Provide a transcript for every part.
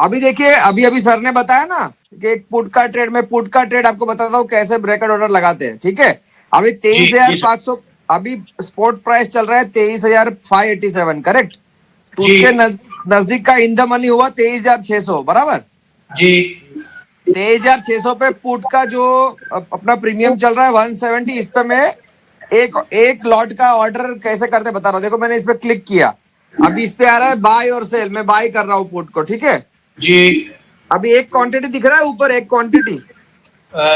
अभी देखिए, अभी अभी सर ने बताया ना कि एक पुट का ट्रेड में, पुट का ट्रेड आपको बताता हूँ कैसे ब्रेकेट ऑर्डर लगाते हैं, ठीक है। अभी जी जी सर 23,500, अभी स्पोर्ट प्राइस चल रहा है 23,587, करेक्ट। तो जी उसके नजदीक का इन द मनी हुआ 23,600, बराबर। जी 23,600 पे पुट का जो अपना प्रीमियम चल रहा है 170, इस पे मैं एक एक लॉट का ऑर्डर कैसे करते बता रहा हूँ। देखो मैंने इस पे क्लिक किया, अभी इस पे आ रहा है बाय और सेल, मैं बाय कर रहा हूँ पुट को, ठीक है। जी अभी एक क्वांटिटी दिख रहा है ऊपर, एक क्वांटिटी,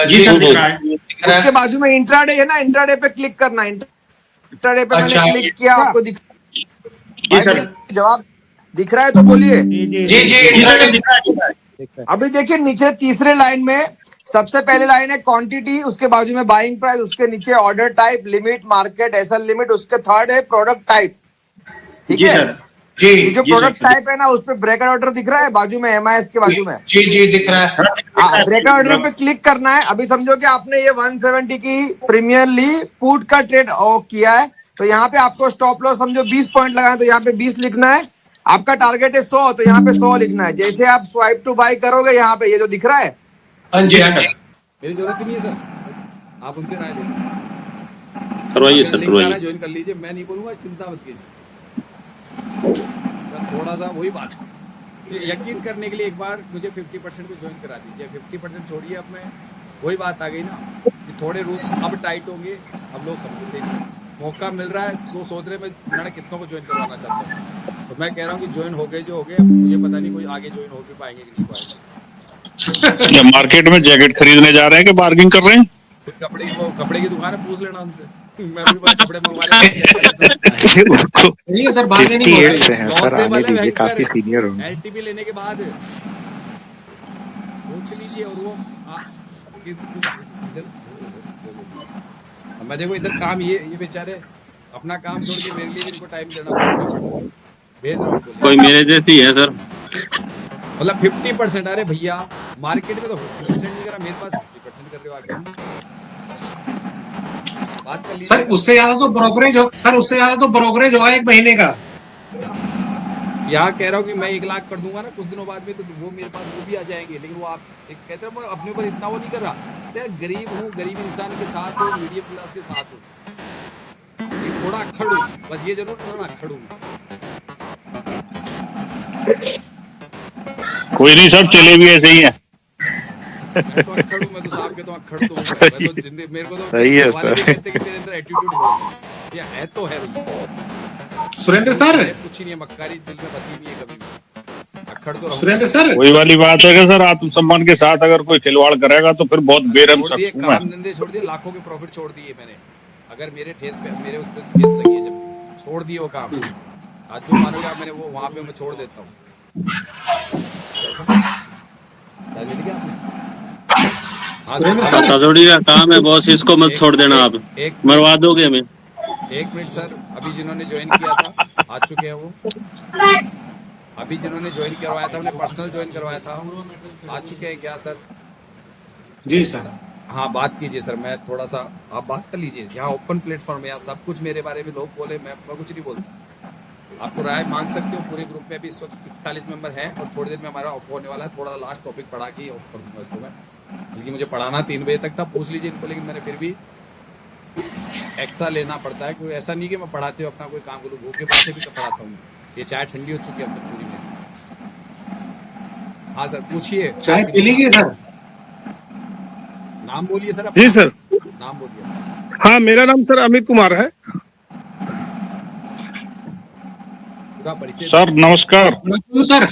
जी सर दिख रहा है उसके बाजू में इंट्राडे है ना, इंट्राडे पे क्लिक करना। इंट्राडे पे मैंने अच्छा क्लिक किया, आपको दिख, जी भाई सर मुझे जवाब दिख रहा है तो बोलिए। जी जी जी जी जी सर दिख रहा है अभी देखिए नीचे तीसरे लाइन में सबसे पहले लाइन है क्वांटिटी, उसके बाजू में बाइंग प्राइस, उसके नीचे order type, limit, market, SL limit, उसके थर्ड है प्रोडक्ट टाइप, ठीक जी है। सर जी ये जो जी सर प्रोडक्ट टाइप है ना, उस पे ब्रेकेट ऑर्डर दिख रहा है बाजू में, एमआईएस के बाजू में। जी जी दिख रहा है ब्रेकेट ऑर्डर पे क्लिक करना है। अभी समझो कि आपने ये 170 की प्रीमियर ली, पुट का ट्रेड किया है, तो यहाँ पे आपको स्टॉप लॉस समझो 20 पॉइंट लगाना है, तो यहाँ पे 20 लिखना है। आपका टारगेट है 100, तो यहाँ पे 100 लिखना है। जैसे आप स्वाइप टू बाय करोगे, यहाँ पे ये जो दिख रहा है, हाँ जी हाँ जी मेरी जरूरत ही नहीं है सर, आप उनसे राय लें। करवाइए मेरा सर, लिंक आ रहा है, करवाइए। ज्वाइन कर लीजिए, मैं नहीं बोलूंगा, चिंता मत कीजिए। सर थोड़ा सा वही बात, यकीन करने के लिए एक बार मुझे 50% पे ज्वाइन करा दीजिए। 50% छोड़िए, अब मैं वही बात आ गई ना कि थोड़े रूल्स अब टाइट होंगे, अब लोग समझते नहीं। मौका मिल रहा है तो सोच रहे मैं कितनों को ज्वाइन करवाना चाहता हूँ, तो मैं कह रहा हूँ कि ज्वाइन हो गए जो हो गए, मुझे पता नहीं कोई आगे ज्वाइन हो भी पाएंगे कि नहीं पाएंगे। क्या मार्केट में जैकेट खरीदने जा रहे हैं कि बार्गिंग कर रहे हैं? खुद कपड़े की दुकान है, पूछ लेना उनसे। मैं भी बस कपड़े मंगवा लेता, चेक कर लेता। नहीं है सर, बार्गेनिंग हो 58 रही से है। हैं लॉस सर, से आने वाले दीजिए, भयंकर काफी सीनियर होंगे। एलटीपी लेने के बाद पूछ लीजिए। और वो मैं देखो इधर काम, ये बेचारे अपना काम छोड़ के मेरे लिए भी इनको टाइम देना पड़ रहा है। भेज रहा हूँ उनको कोई लिंक। मेरे जैसी है सर। मतलब 50%, अरे भैया मार्केट में तो 50% नहीं करा, मेरे पास 50% कर रहे हो आके। बात कर लीजिए सर उससे ज्यादा तो ब्रोकरेज हो, सर उससे ज्यादा तो ब्रोकरेज होगा 1 महीने का। यहाँ कह रहा हूँ कि मैं 1 लाख कर दूंगा ना कुछ दिनों बाद में, तो वो मेरे पास वो भी आ जाएंगे। लेकिन वो आप एक कहते हैं मैं अपने ऊपर इतना वो नहीं कर रहा यार, गरीब हूँ, गरीब इंसान के साथ हूँ, मीडियम क्लास के साथ हूँ, लेकिन थोड़ा अक्खड़ हूँ, बस ये जरूर थोड़ा अक्खड़ हूँ। कोई नहीं सर, चले भी ऐसे ही है। मैं तो अक्खड़ हूँ, मैं तो साहब के तो अक्खड़ तो हूँ। मैं तो जिंदगी, मेरे को तो सही है वाले भी सर। कहते कि तेरे अंदर एटीट्यूड है, या है तो है भैया। सुरेंद्र सर, कुछ ही नहीं है, मक्कारी दिल में बसी नहीं है कभी भी। अक्खड़ तो रहूं। सुरेंद्र सर, वही वाली बात है कि सर आत्मसम्मान के साथ अगर कोई खिलवाड़ करेगा तो फिर बहुत बेरहम छोड़ दिए शख्स हूं मैं। काम धंधे, छोड़ दिए, लाखों के प्रॉफिट छोड़ दिए मैंने। अगर मेरे ठेस पे, मेरे उस पे ठेस लगी है, जब छोड़ दिए वो काम, आज जो मानोगे आप, मैंने वो वहां पे मैं छोड़ देता हूँ। हाँ सुरेंद्र सर, सर, पता थोड़ी का काम है बॉस, इसको मत छोड़ देना आप, एक मरवा दोगे हमें। मिनट सर, अभी जिन्होंने ज्वाइन किया था आ चुके हैं वो। अभी जिन्होंने ज्वाइन करवाया था, हमने पर्सनल ज्वाइन करवाया था, आ चुके हैं क्या सर? जी सर, हाँ बात कीजिए सर, मैं थोड़ा सा, आप बात कर लीजिए। यहाँ ओपन प्लेटफॉर्म है, यहाँ सब कुछ मेरे बारे में लोग बोले, मैं कुछ नहीं बोलता। आपको राय मांग सकते हो। पूरे ग्रुप में अभी इस वक्त 41 मेंबर हैं और थोड़ी देर में हमारा ऑफ होने वाला है। थोड़ा लास्ट टॉपिक पढ़ा के ऑफ कर दूंगा इसको मैं, बल्कि मुझे पढ़ाना 3 बजे तक था, पूछ लीजिए इनको। लेकिन मैंने फिर भी एक्स्ट्रा लेना पड़ता है, क्योंकि ऐसा नहीं कि मैं पढ़ाते हुए अपना कोई काम करूँ, भूखे बच्चे भी पढ़ाता हूँ। ये चाय ठंडी हो चुकी है अब तक पूरी में। हाँ सर पूछिए, चाय पी लीजिए सर। नाम बोलिए सर जी अपना। सर। नाम बोलिए। हाँ, मेरा नाम सर अमित कुमार है। पूरा परिचय सर नमस्कार। सर,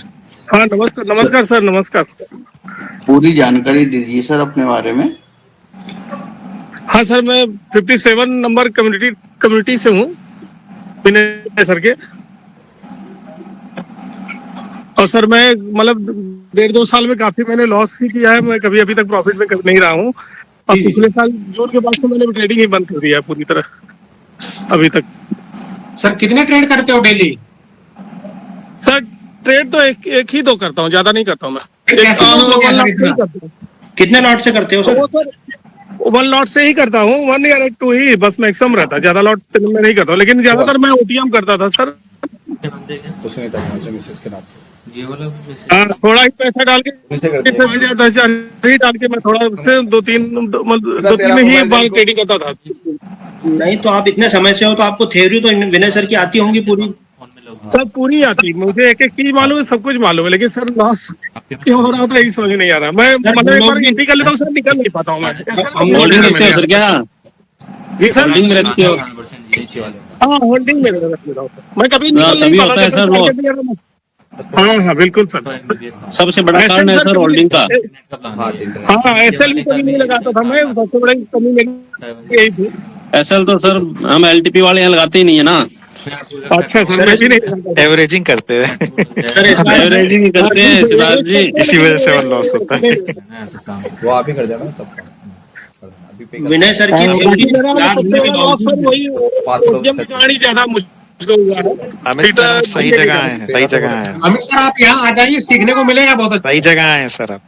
हाँ नमस्कार, नमस्कार सर, नमस्कार। पूरी जानकारी दीजिए सर अपने बारे में। हाँ सर, मैं 57 नंबर कम्युनिटी से हूँ, विनय सर के। और सर मैं मतलब 1.5-2 साल में काफी मैंने लॉस ही किया है, मैं कभी अभी तक प्रॉफिट में कभी नहीं रहा हूँ। और पिछले साल जून के बाद से मैंने ट्रेडिंग ही बंद कर दिया है पूरी तरह अभी तक। सर कितने ट्रेड करते हो डेली? सर ट्रेड तो एक ही 2 करता हूँ, ज्यादा नहीं करता हूँ मैं। कैसे लॉस हो गया सर इतना? कितने लॉट से करते हो सर? वो सर 1 लॉट से ही करता हूँ, 1 या 2 ही बस मैक्सिमम रहता है, ज्यादा लॉट से मैं नहीं करता हूँ। लेकिन ज्यादातर मैं ओटीएम करता था सर। उसने मिसेस के नाम से हाँ, थोड़ा ही पैसा डाल के फिर से करते हैं। 10,000 ही डाल के मैं थोड़ा उससे दो तीन ही बार ट्रेडिंग करता था। नहीं तो आप इतने समय से हो तो आपको थ्योरी तो विनय सर की आती होंगी पूरी। सब पूरी आती, मुझे एक एक चीज मालूम है, सब कुछ मालूम है, लेकिन सर लॉस क्यों हो रहा था यही समझ नहीं आ रहा। मैं मतलब एक बार एंट्री कर लेता हूँ सर, निकल नहीं पाता हूँ मैं। होल्डिंग कैसे हो सर? क्या जी सर, होल्डिंग में रखते हो? नीचे वाले हाँ होल्डिंग में रख लेता हूँ सर। मैं कभी निकल तभी नहीं होता पाता है सर वो। हाँ हाँ बिल्कुल सर। सबसे बड़ा कारण है सर होल्डिंग का। हाँ एसएल भी कभी नहीं लगाता था मैं, सबसे बड़ी कमी मेरी यही थी। एसएल तो सर हम एलटीपी वाले यहाँ लगाते ही नहीं है ना। अच्छा सर, मैं भी नहीं एवरेजिंग करते हैं सर एवरेजिंग करते हैं शिवराज जी। इसी वजह से वो लॉस होता है। वो आप ही कर देना सब काम। अभी पे कर विनय सर की थ्योरी याद होने के बावजूद वही कहानी ज्यादा मुश्किल हुआ है। अमित सर आप सही जगह आए हैं, सही जगह आए हैं, अमित सर आप यहाँ आ जाइए, सीखने को मिलेगा बहुत अच्छा। सही जगह आए हैं सर आप।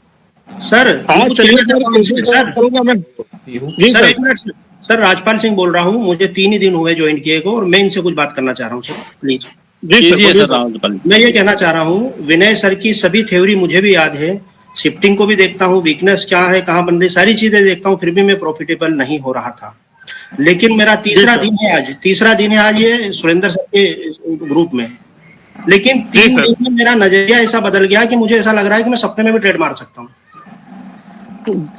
सर हाँ कुछ चलिए कहना था सर, सर करूंगा मैं। जी सर सर, एक मिनट सर, राजपाल सिंह बोल रहा हूँ। मुझे 3 ही दिन हुए ज्वाइन किए को और मैं इनसे कुछ बात करना चाह रहा हूँ सर, प्लीज। जी कीजिए सर, सर राहुल। मैं ये कहना चाह रहा हूँ, विनय सर की सभी थ्योरी मुझे भी याद है, शिफ्टिंग को भी देखता हूँ, वीकनेस क्या है, कहाँ बन रही, सारी चीजें देखता हूँ, फिर भी मैं प्रॉफिटेबल नहीं हो रहा था। लेकिन मेरा तीसरा दिन है आज ये सुरेंद्र सर के ग्रुप में। लेकिन 3 दिन में मेरा नजरिया ऐसा बदल गया कि मुझे ऐसा लग रहा है कि मैं सपने में भी ट्रेड मार सकता हूँ।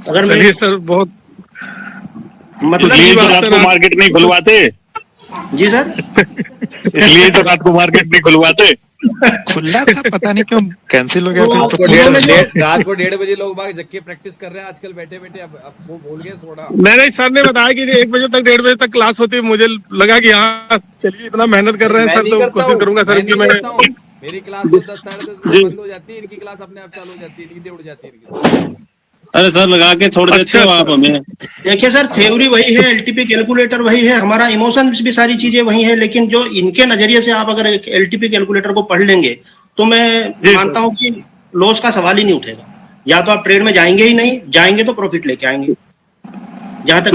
अगर मैं चलिए सर, बहुत मतलब इसलिए तो बात रात सर को आप- मार्केट नहीं खुलवाते, जी सर, इसलिए तो रात को मार्केट नहीं खुलवाते। खुला था, पता नहीं क्यों कैंसिल हो गया तो फिर आपको तो। रात को 1:30 बजे लोग बाग जग के प्रैक्टिस कर रहे हैं आजकल बैठे बैठे। अब वो भूल गए सोना। नहीं सर ने बताया कि 1 बजे तक 1:30 बजे तक क्लास होती है। मुझे लगा कि हाँ चलिए इतना मेहनत कर रहे हैं मैं सर, नहीं तो करता कोशिश हूँ, करूंगा सर मैं कि नहीं मैं। करता हूँ। मेरी क्लास तो 10 साढ़े 10 बजे बंद हो जाती है, इनकी क्लास अपने आप चालू हो जाती है, नींदें उड़ जाती है इनकी। अरे सर लगा के छोड़ देते हो आप हमें। देखिए सर, थ्योरी वही है, एलटीपी कैलकुलेटर वही है, हमारा इमोशंस भी सारी चीजें वही है। लेकिन जो इनके नजरिए से आप अगर एलटीपी कैलकुलेटर को पढ़ लेंगे तो मैं मानता हूं कि लॉस का सवाल ही नहीं उठेगा। या तो आप ट्रेड में जाएंगे ही नहीं, जाएंगे तो प्रॉफिट लेके आएंगे। जहां तक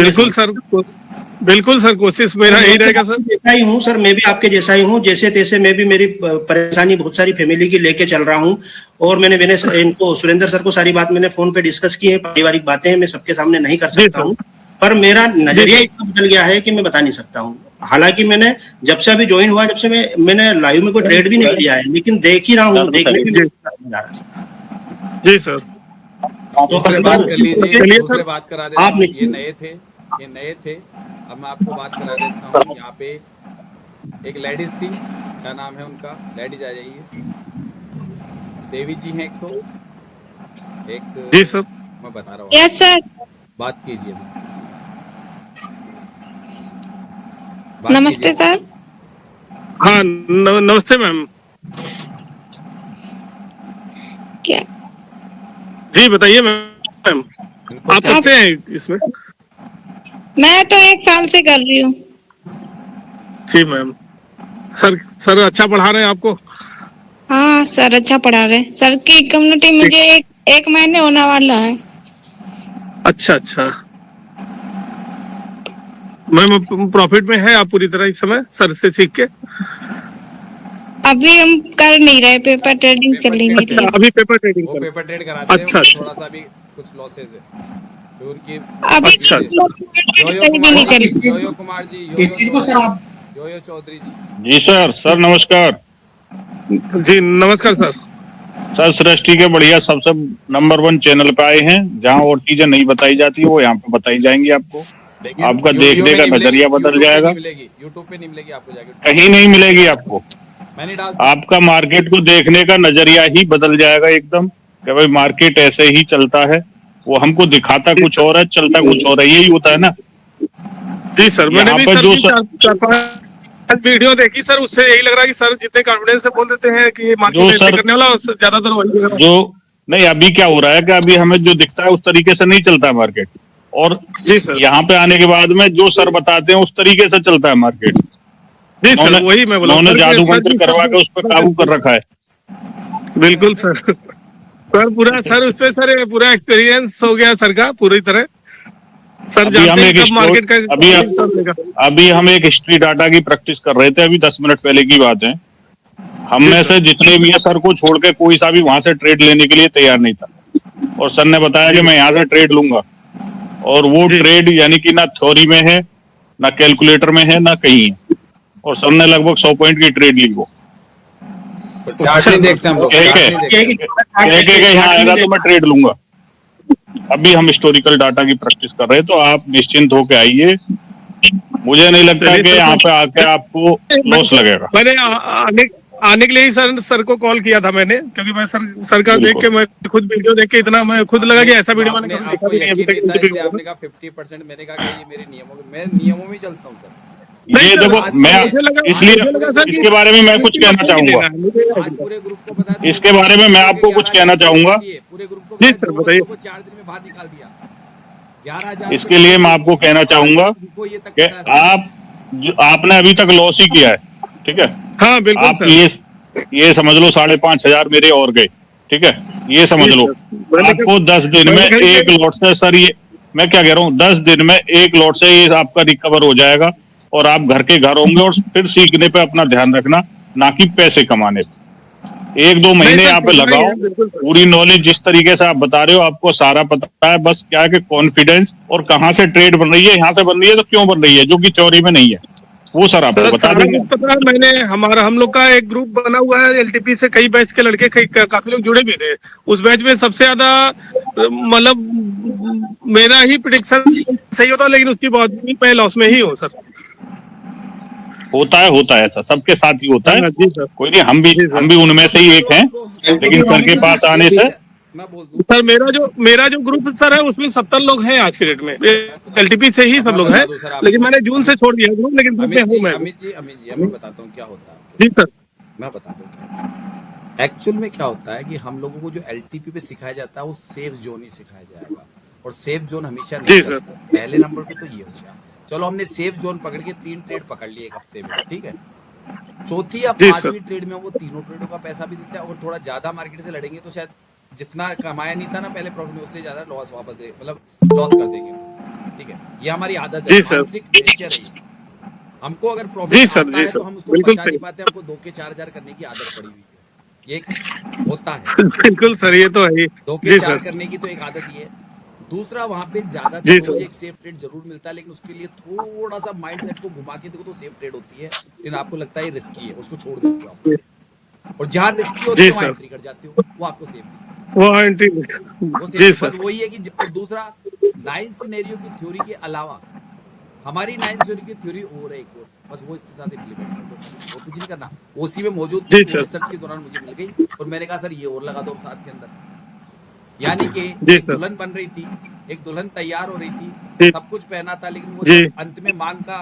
बिल्कुल सर, कोशिश मेरा यही रहेगा सर। जैसा ही हूँ सर, मैं भी आपके जैसा ही हूँ। जैसे तैसे मैं भी, मेरी परेशानी बहुत सारी फैमिली की लेके चल रहा हूँ। और मैंने विनय इनको सुरेंद्र सर को सारी बात मैंने फोन पे डिस्कस की है। पारिवारिक बातें हैं, मैं सबके सामने नहीं कर सकता हूँ, पर मेरा नजरिया इतना बदल गया है कि मैं बता नहीं सकता हूँ। हालांकि मैंने जब से अभी ज्वाइन हुआ, जब से मैंने लाइव में कोई ट्रेड भी नहीं किया है, लेकिन देख ही रहा हूँ, देखने भी जी सर। दूसरे बात कर लीजिए, चलिए दूसरे सर, बात करा देता आप हूँ। ये निश्चित- नए थे। अब मैं आपको बात करा देता हूँ। यहाँ पे एक लेडीज थी, क्या नाम है उनका, लेडीज आ जाइए। देवी जी हैं एक तो, एक जी सर। मैं बता रहा हूँ। Yes sir. बात कीजिए मुझसे। नमस्ते सर। हाँ नमस्ते मैम। क्या? जी बताइए मैम, आप कब से हैं इसमें? मैं तो 1 साल से कर रही हूँ। जी मैम। सर अच्छा पढ़ा रहे हैं आपको? हाँ सर अच्छा पढ़ा रहे हैं। सर की कम्युनिटी मुझे एक महीने होने वाला है। अच्छा मैम, प्रॉफिट में है आप पूरी तरह इस समय सर से सीख के? अभी हम कर नहीं रहे, पेपर ट्रेडिंग चल रही मेरी। अच्छा, अभी पेपर ट्रेडिंग वो कर। पेपर ट्रेड कराते हैं। अच्छा। थोड़ा सा भी कुछ लॉसेज है तो उनकी। अभी अच्छा। कहीं भी नहीं चली। योयो कुमार जी, इस चीज को सर आप योयो चौधरी जी। जी सर नमस्कार। जी नमस्कार सर। सर सृष्टि के बढ़िया सबसे नंबर 1 चैनल पे आए हैं, जहाँ और चीजें नहीं बताई जाती वो यहाँ पे बताई जाएंगी आपको। लेकिन आपका यूट्यूब देखने में का नहीं मिलेगी, नजरिया बदल यूट्यूब पे जाएगा। नहीं मिलेगी, यूट्यूब पे नहीं मिलेगी आपको जाके। कहीं नहीं मिलेगी आपको। मैंने डाल आपका मार्केट को देखने का नजरिया ही बदल जाएगा एकदम, कि भाई मार्केट ऐसे ही चलता है। वो हमको दिखाता कुछ और है, चलता कुछ और है, यही होता है ना। जी सर, मैंने यहाँ भी पर सर जो की 4-5 वीडियो देखी सर, उससे यही लग रहा है कि सर जितने कॉन्फिडेंस से बोल देते हैं कि ये मार्केट ऐसे सर- करने वाला, उससे ज्यादातर वही है। जो नहीं, अभी क्या हो रहा है कि अभी हमें जो दिखता है उस तरीके से नहीं चलता है मार्केट। और जी सर। यहाँ पे आने के बाद में जो सर बताते हैं उस तरीके से चलता है मार्केट। जी सर, वही मैं बोला। उन्होंने जादू सर मंत्र की करवा के उस पर काबू कर रखा है। बिल्कुल सर। सर पूरा सर उस पे सर पूरा एक्सपीरियंस हो गया सर का पूरी तरह। सर अभी हम जानते हैं एक कब मार्केट का अभी हम एक हिस्ट्री डाटा की प्रैक्टिस कर रहे थे, अभी 10 मिनट पहले की बात है। हम में से जितने भी हैं सर को छोड़ के कोई सा भी वहां से ट्रेड लेने के लिए तैयार नहीं था, और सर ने बताया कि मैं यहाँ से ट्रेड लूंगा, और वो ट्रेड यानी कि ना थ्योरी में है, ना कैलकुलेटर में है, ना कहीं है, और सर ने लगभग 100 पॉइंट की ट्रेड ली। वो चार्ट नहीं देखते हम लोग, चार्ट नहीं देखते। यहाँ आएगा तो मैं ट्रेड लूंगा। अभी हम हिस्टोरिकल डाटा की प्रैक्टिस कर रहे हैं, तो आप निश्चिंत होके आइए। मुझे नहीं लगता कि यहाँ पे आके आपको लॉस लगेगा। मैंने आने के लिए ही सर को कॉल किया था मैंने, क्योंकि मैं सर का देख के, मैं खुद वीडियो देख के इतना मैं खुद लगा कि ऐसा वीडियो मैंने कभी देखा भी नहीं अभी तक। आपने कहा 50%, मैंने कहा कि ये मेरे नियमों में, मैं नियमों में चलता हूँ सर। ये देखो, मैं इसलिए इसके बारे में मैं कुछ कहना चाहूंगा, आज पूरे ग्रुप को बता दिया, इसके बारे में मैं आपको कुछ कहना चाहूंगा। पूरे ग्रुप को जी सर बताइए। 4 दिन में बाहर निकाल दिया 11,000। इसके लिए मैं आपको कहना चाहूंगा कि आपने अभी तक लॉस ही किया है, ठीक है। हाँ बिल्कुल आप सर। ये समझ लो 5,500 मेरे और गए, ठीक है, ये समझ लो। आपको 10 दिन में एक लॉट से, सर ये मैं क्या कह रहा हूँ, 10 दिन में एक लॉट से ये आपका रिकवर हो जाएगा, और आप घर के घर होंगे, और फिर सीखने पे अपना ध्यान रखना, ना कि पैसे कमाने पे। 1-2 महीने यहाँ पे लगाओ, पूरी नॉलेज जिस तरीके से आप बता रहे हो आपको सारा पता है, बस क्या है कि कॉन्फिडेंस और कहाँ से ट्रेड बन रही है, यहाँ से बन रही है तो क्यों बन रही है, जो कि थ्योरी में नहीं है, वो सर आपको बता देंगे। पता, मैंने हम लोग का एक ग्रुप बना हुआ है एलटीपी से, कई बैच के लड़के काफी लोग जुड़े भी थे उस बैच में। सबसे ज्यादा मतलब मेरा ही प्रेडिक्शन सही होता, लेकिन उसकी बाद मैं लॉस में ही हूँ सर। होता है ऐसा, सबके साथ ही होता है। जी सर। कोई नहीं, हम भी उनमें से ही एक हैं, लेकिन सर के पास आने से। मैं बोल दूं सर मेरा जो ग्रुप सर है उसमें 70 लोग हैं आज के डेट में, एलटीपी से ही सब लोग हैं, लेकिन मैंने जून से छोड़ दिया ग्रुप, लेकिन ग्रुप में हूं मैं। अमित जी मैं बताता हूँ क्या होता है। जी सर मैं बताता हूँ एक्चुअल में क्या होता है कि हम लोगों को जो एलटीपी पे सिखाया जाता है वो सेफ जोन ही सिखाया जाएगा, और सेफ जोन हमेशा नहीं सर। पहले नंबर पे तो ये हो गया। चलो हमने सेफ जोन पकड़ के 3 ट्रेड पकड़ लिए एक हफ्ते में, ठीक है। चौथी या 5वीं ट्रेड में वो तीनों ट्रेडों का पैसा भी देता है, और थोड़ा ज्यादा मार्केट से लड़ेंगे तो शायद जितना कमाया नहीं था ना पहले प्रॉफिट में, उससे ज्यादा लॉस वापस दे, मतलब लॉस कर देंगे, ठीक है। ये हमारी आदत है, मानसिक नेचर है। हमको अगर प्रॉफिट आता है तो हम उसको बचा नहीं पाते, हमको 2 के 4,000 करने की आदत पड़ी हुई है, ये होता है। बिल्कुल सर, ये तो है 2 के 4 करने की तो एक आदत ही है। दूसरा, वहां पे ज्यादातर रोज एक सेफ ट्रेड जरूर मिलता है, लेकिन उसके लिए थोड़ा सा माइंडसेट को घुमा के देखो तो सेफ ट्रेड होती है, लेकिन आपको लगता है ये रिस्की है, उसको छोड़ देते हो आप, और जहां रिस्की होती है वहां एंट्री कर जाते हो, वो आपको सेफ वो एंट्री। जी सर, बस वही है कि। और दूसरा, 9 सिनेरियो की थ्योरी के अलावा हमारी 9 सिनेरियो की थ्योरी और है एक और, बस वो इसके साथ इम्प्लीमेंट कर दो, वो कुछ नहीं करना। ओसी में मौजूद रिसर्च के दौरान मुझे मिल गई, और मैंने कहा सर ये और लगा दो साथ के अंदर, यानी कि एक दुल्हन बन रही थी, एक दुल्हन तैयार हो रही थी, सब कुछ पहना था, लेकिन वो अंत में मांग का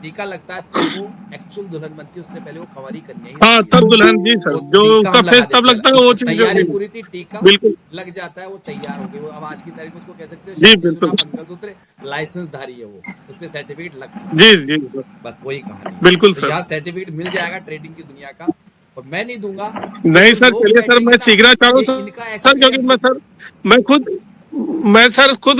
टीका लगता है तो वो एक्चुअल दुल्हन बनती है, उससे पहले वो कवारी कन्या ही। हाँ, तब दुल्हन। जी सर, जो उसका फेस तब लगता है, वो तैयारी पूरी थी, टीका बिल्कुल लग जाता है, वो तैयार हो गई। वो अब आज की तारीख में उसको कह सकते जी बिल्कुल मंगलसूत्र लाइसेंस धारी है, वो उस पे सर्टिफिकेट लग चुका है। जी जी बस वही कहानी बिल्कुल सर। यहाँ सर्टिफिकेट मिल जाएगा ट्रेडिंग की दुनिया का, और मैं नहीं दूंगा। नहीं सर, चलिए सर, मैं सीखना चाहूँ सर, क्योंकि मैं सर खुद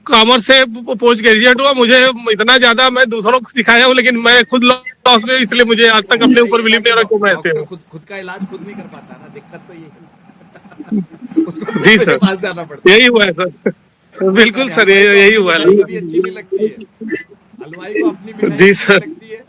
कॉमर्स से पोस्ट ग्रेजुएट हुआ, मुझे इतना ज्यादा मैं दूसरों को सिखाया हूँ, लेकिन मैं खुद लॉस में, इसलिए मुझे आज तक अपने ऊपर बिलीव नहीं हो रहा कि मैं ऐसे हूँ। खुद का इलाज खुद नहीं कर पाता ना, दिक्कत तो ये उसको जी सर, पास जाना पड़ता है। यही हुआ है सर, बिल्कुल सर, यही हुआ है। कभी अच्छी नहीं लगती है हलवाई को, अपनी मिठाई जी सर लगती है,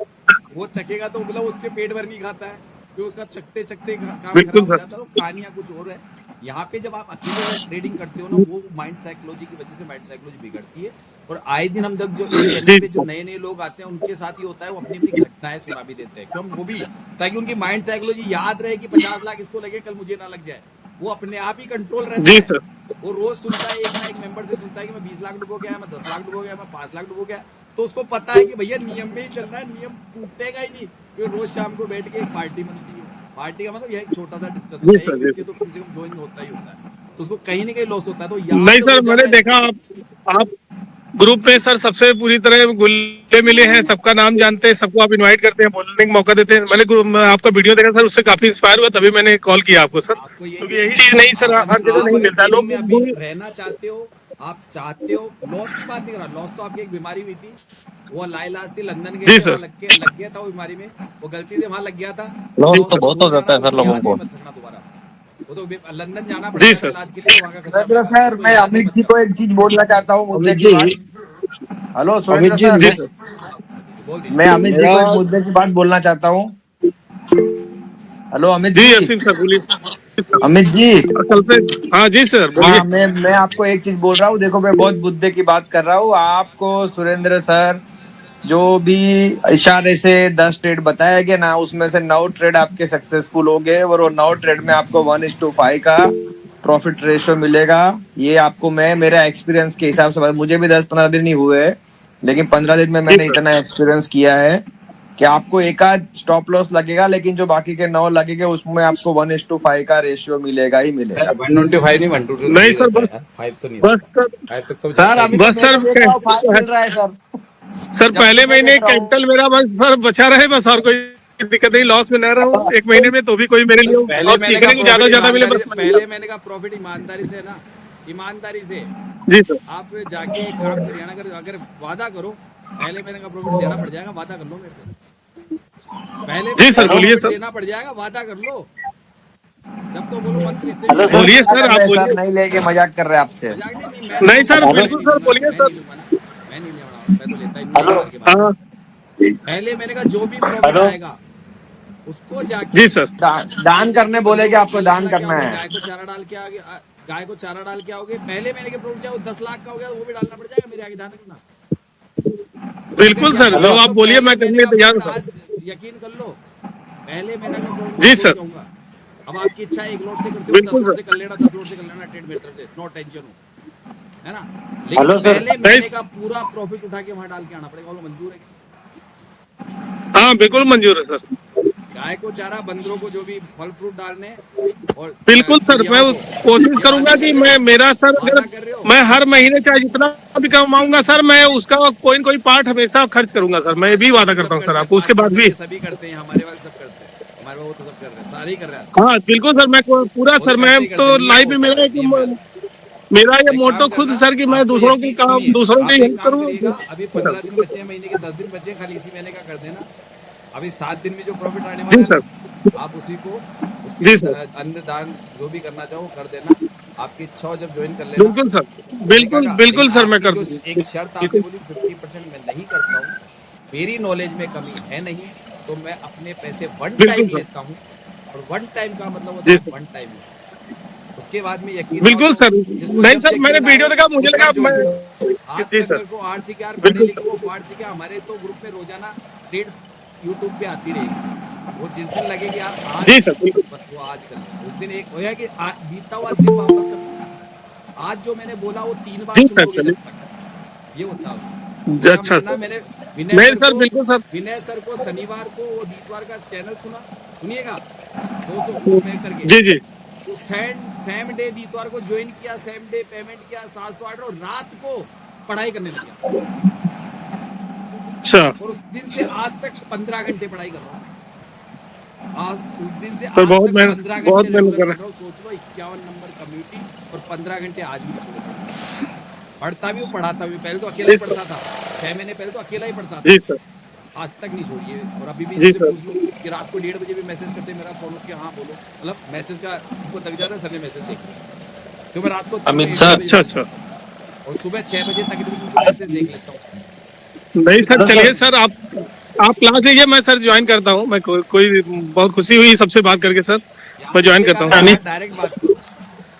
वो चखेगा तो मतलब उसके पेट भर नहीं खाता है, फिर उसका चखते चखते काम बिल्कुल खराब हो जाता है। तो कहानियां कुछ और है। यहाँ पे जब आप अकेले ट्रेडिंग करते हो ना, वो माइंड साइकोलॉजी की वजह से माइंड साइकोलॉजी बिगड़ती है, और आए दिन हम जब जो चैनल पे जो नए लोग आते हैं उनके साथ ही होता है, वो अपनी अपनी घटनाएं सुना भी देते हैं, क्यों, वो भी ताकि उनकी माइंड साइकोलॉजी याद रहे कि 50 लाख इसको लगे, कल मुझे ना लग जाए। वो अपने आप ही कंट्रोल रहता है। वो रोज सुनता है, एक ना एक मेंबर से सुनता है कि मैं 20 लाख डूबो गया, मैं 10 लाख डूबो गया, मैं 5 लाख डूबो गया, तो उसको पता है कि भैया नियम में ही चलना है, नियम टूटेगा ही नहीं। फिर रोज शाम को बैठ के एक पार्टी बनती है, पार्टी का मतलब यह एक छोटा सा डिस्कशन है, तो कम से कम ज्वाइन होता ही होता है, तो उसको कहीं ना कहीं लॉस होता है। तो नहीं सर, मैंने देखा आप ग्रुप में सर सबसे पूरी तरह गुल्ले मिले हैं, सबका नाम जानते हैं, सबको आप इनवाइट करते हैं, बोलने का मौका देते हैं। मैंने आपका वीडियो देखा सर, उससे काफी इंस्पायर हुआ, तभी मैंने कॉल किया आपको सर, क्योंकि यही चीज नहीं सर हर जगह नहीं मिलता। लोग अभी रहना चाहते हो आप चाहते हो, लॉस की बात नहीं कर रहा, लॉस तो आपकी एक बीमारी हुई थी, वो लाइलाज थी, लंदन जी गए थे, सर। वहाँ लग गया था वो बीमारी में, वो गलती से वहाँ लग गया था। लॉस लॉस तो बहुत हो भूल जाता है जाना, सर वो लोगों याद को। भी मत रखना दोबारा। वो तो लंदन जाना पड़ जी गया था सर। इलाज के लिए, तो वहाँ का खर्चा सुरेंद्र महंगा था, सर, उसको मैं याद ही अमित मत जी करो। को एक चीज बोलना चाहता हूँ मुद्दे अमित की जी बात। हेलो अमित सुरेंद्र जी सर, जी मैं सर। बोल मैं दीजिए। अमित जी मेरा को एक मुद्दे की बात बोलना चाहता हूँ। हेलो अमित जी जी। असीम सर बोलिए। अमित जी, कल पे। हाँ जी सर बोलिए। हाँ, मैं आपको एक चीज बोल रहा हूँ। देखो, मैं बहुत मुद्दे की बात कर रहा हूँ आपको। सुरेंद्र सर, जो भी इशारे से 10 ट्रेड बताया गया ना, उसमें से 9 ट्रेड आपके सक्सेसफुल हो गए, और वो 9 ट्रेड में आपको 1:5 का प्रॉफिट रेशियो मिलेगा। ये आपको मैं मेरा एक्सपीरियंस के हिसाब से मुझे भी 10-15 दिन ही हुए हैं, लेकिन 15 दिन में जी मैंने सर। इतना एक्सपीरियंस किया है कि आपको एक आध स्टॉप लॉस लगेगा, लेकिन जो बाकी के 9 लगेंगे उसमें आपको 1:5 का रेशियो मिलेगा ही मिलेगा। 125 नहीं, 122 नहीं ही सर, रहता है बस यार, 5 तो नहीं बस रहता, सर। 5 तक तो सर जाता ही अभी नहीं। तो बस मैं सर तो देख रहा हूँ 5 मिल रहा है सर। सर जब पहले से मैं महीने देख रहा हूँ। कैपिटल मेरा बस सर बचा रहे, बस और कोई दिक्कत नहीं, लॉस में न रहूं एक महीने में, तो भी कोई मेरे लिए, पहले और मैंने का सीखने को ज्यादा प्रॉफिट से ज्यादा मिले ईमानदारी बस से, मैं। पहले मैंने का प्रॉफिट ईमानदारी से है ना, ईमानदारी से जी सर। आप जाके एक काम करिए ना, अगर वादा करो, पहले महीने का प्रॉफिट देना पड़ जाएगा, वादा कर लो मेरे से, पहले जी महीने सर का बोलिए प्रॉफिट सर। देना पड़ जाएगा, वादा कर लो। जब तो बोलो मंत्र इससे भी हेलो महंगा सर। बोलिए मजाक देंगे। सर, कर आप रहे हैं सर, बोलिए। नहीं लेके मजाक कर रहे हैं आपसे। मजाक नहीं, नहीं मैं नहीं नहीं सर, लूंगा, मैं बिल्कुल नहीं सर लूंगा, बोलिए मैं सर। नहीं लूंगा ना, मैं नहीं लेना, मैं तो लेता ही नहीं हेलो। एक बार के बाद। हाँ। पहले मैंने का जो भी प्रॉफिट हेलो। आएगा उसको जाके जी सर। दान जाके करने बंदरों बोलेगे, को आपको खाना दान खिला के करना आओगे, है। गाय को चारा डाल के आओगे, गाय को चारा डाल के आओगे, पहले महीने के प्रॉफिट चाहे वो 10 लाख का हो गया, वो भी डालना पड़ जाएगा, मेरे आगे ध्यान रखना। अगर बिल्कुल सर, यकीन जो है आप तो बोलिए पहले मैं महीने करने का तैयार प्रॉफिट हूँ आज सर। यकीन कर लो, पहले महीने का प्रॉफिट मैं जी छोड़ सर। के आऊंगा। अब आपकी इच्छा है 1 लोट से करते हो, 10 बिल्कुल लोट सर। से कर लेना, 10 लोट से कर लेना, ट्रेड मेटर से, नो टेंशन हो, है ना। लेकिन हेलो सर। पहले नहीं। महीने का पूरा प्रॉफिट उठा के वहां डाल के आना पड़ेगा, वो मंजूर है। हाँ बिल्कुल मंजूर है सर। गाय को चारा, बंदरों को जो भी फल फ्रूट डालने, और बिल्कुल सर, मैं चिड़ियाओं को, कोशिश ये वादा करूंगा कर कि रहे हो, मैं मेरा सर, अगर वादा कर रहे हो। मैं हर महीने चाहे जितना भी कमाऊंगा सर, मैं उसका कोई न कोई पार्ट हमेशा खर्च करूंगा सर, मैं भी वादा 5% करता सब हूँ सर करते हैं, आपको उसके बाद 5% भी। ये सभी करते हैं, हमारे वाले सब करते हैं, हमारे वो तो सब कर रहे हैं, सारे ही कर रहे हैं हाँ बिल्कुल सर, मैं पूरा वो तो सर, मैं करते ही करते, तो नियम लाइफ में होता मेरा है, एक, नियम रहता है। मेरा ये एक काम मोटो खुद करना, सर कि मैं आपको दूसरों की यकीन, काम, सुनिए, दूसरों की आप एक हेल्प काम करूँ। करिएगा, अभी 15 दिन बचे हैं महीने के, 10 दिन बचे हैं, खाली इसी महीने का कर देना। अभी 7 दिन में जो प्रॉफिट आने वाला जी है सर। ना, आप उसी को उसके जी सर। अन्न दान जो भी करना चाहो कर देना, आपकी इच्छा हो जब ज्वाइन कर लेना, बिल्कुल सर। मलिका बिल्कुल का। लेकिन बिल्कुल सर, मैं आपकी कर जो दूंगा। एक शर्त आपने बिल्कुल। बोली 50% मैं नहीं करता हूँ, मेरी नॉलेज में कमी है नहीं, तो मैं अपने पैसे वन बिल्कुल टाइम सर। लेता हूँ, और वन टाइम का मतलब होता जी है सर। वन टाइम में, उसके बाद में यकीन ना हो बिल्कुल तो सर। जिसको नहीं जब सर, मैंने यकीन वीडियो आए देखा, वो मुझे लगा तब ज्वाइन मैं। करो। आज जी तक सर। मेरे को आर्ट सीखे यार, पढ़े बिल्कुल लिखे सर। वो फाड़ सीखे, हमारे तो ग्रुप में रोजाना ट्रेड्स यूट्यूब पे आती रहेगी, वो जिस दिन लगेगी यार आज, जी सर। बिल्कुल। बस वो आज कर लेना, उस दिन एक हो है कि बीता हुआ दिन वापस कर लेना, आज जो मैंने बोला वो 3 बार जी सुन सर, लोगे जब चलिए। तक, ये होता है उसमें। पूरा अच्छा महीना सर। मैंने नहीं सर, बिल्कुल सर। विनय सर को शनिवार को वो दीतवार का चैनल सुनिएगा 200 वो पे करके, जी जी। तो सेम डे दीतवार को ज्वाइन किया, सेम डे पेमेंट किया 708, और रात को पढ़ाई करने लग गया, अच्छा और उस दिन से आज तक 15 घंटे पढ़ाई कर रहा हूँ, आज उस दिन से सर, आज बहुत तक मेहनत, 15 बहुत घंटे मेहनत रेगुलर कर पढ़ रहे रहा हूँ, सोच लो 51 नंबर कम्युनिटी, और 15 घंटे आज भी नहीं छोड़े, पढ़ता भी हूँ पढ़ाता भी, पहले तो अकेला ही हैं। पढ़ता था, 6 महीने पहले तो अकेला ही पढ़ता था, जी सर। आज तक नहीं छोड़िए, और अभी भी जी इनसे सर। पूछ लो कि रात को 1:30 बजे भी मैसेज करते, मेरा फोन उठ के हाँ बोलो, मतलब मैसेज का उनको तक जाता है, सर ने मैसेज देख लिया, तो मैं रात को तकरीबन अमित 1:30 सर। बजे अच्छा मैसेज अच्छा। करता हूँ, और सुबह 6 बजे तकरीबन उनको मैसेज देख लेता हूँ। नहीं सर, हेलो चलिए सर। सर, आप क्लास लीजिए, मैं सर ज्वाइन करता हूँ, मैं कोई बहुत खुशी हुई सबसे बात करके सर, या मैं ज्वाइन इसलिए करता कहा हूँ था सर। यार डायरेक्ट बात करो,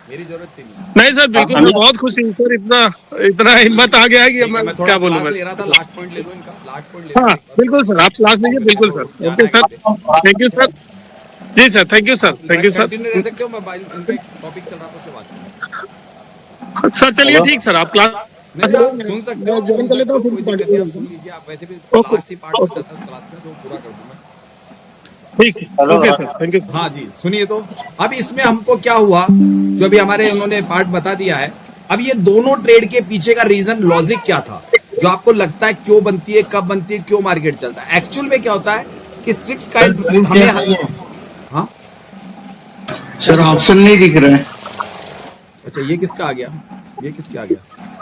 मेरी जरूरत ही नहीं। नहीं सर, बिल्कुल मैं बहुत खुशी हूँ सर, इतना इतना हिम्मत आ गया है कि ठीक है, मैं मैं थोड़ा क्या बोलूँ क्लास मैं। ले रहा था, लास्ट पॉइंट ले लो इनका, लास्ट पॉइंट ले लो हाँ एक बार, बिल्कुल सर, आप क्लास लीजिए, फिर मेरे बिल्कुल को सर। जाना ओके है सर, कहीं पे। Thank you sir. जी सर, थैंक यू सर, आप थैंक यू सर। कंटिन्यू रह सकते हो, मैं इनका एक टॉपिक चल रहा था उस पर बात करूंगा। सर चलिए ठीक सर, आप क्लास नहीं नहीं, आप सुन सकते मैं हो, ज्वाइन कर लेता हूँ, फिर कोई दिक्कत नहीं, आप सुन कंटिन्यू। लीजिए, आप वैसे भी ओके लास्ट ही पार्ट ओके, बचा था इस क्लास का, जो पूरा कर दूंगा। ठीक है, okay sir, thank you sir. हाँ जी, सुनिए तो अब इसमें हमको क्या हुआ, जो अभी हमारे उन्होंने पार्ट बता दिया है, अब ये दोनों ट्रेड के पीछे का रीजन लॉजिक क्या था, जो आपको लगता है क्यों बनती है, कब बनती है, क्यों मार्केट चलता है, एक्चुअल में क्या होता है कि 6 काइंड हमें, हाँ सर ऑप्शन नहीं दिख रहा है। अच्छा ये किसका आ गया, ये किसका आ गया,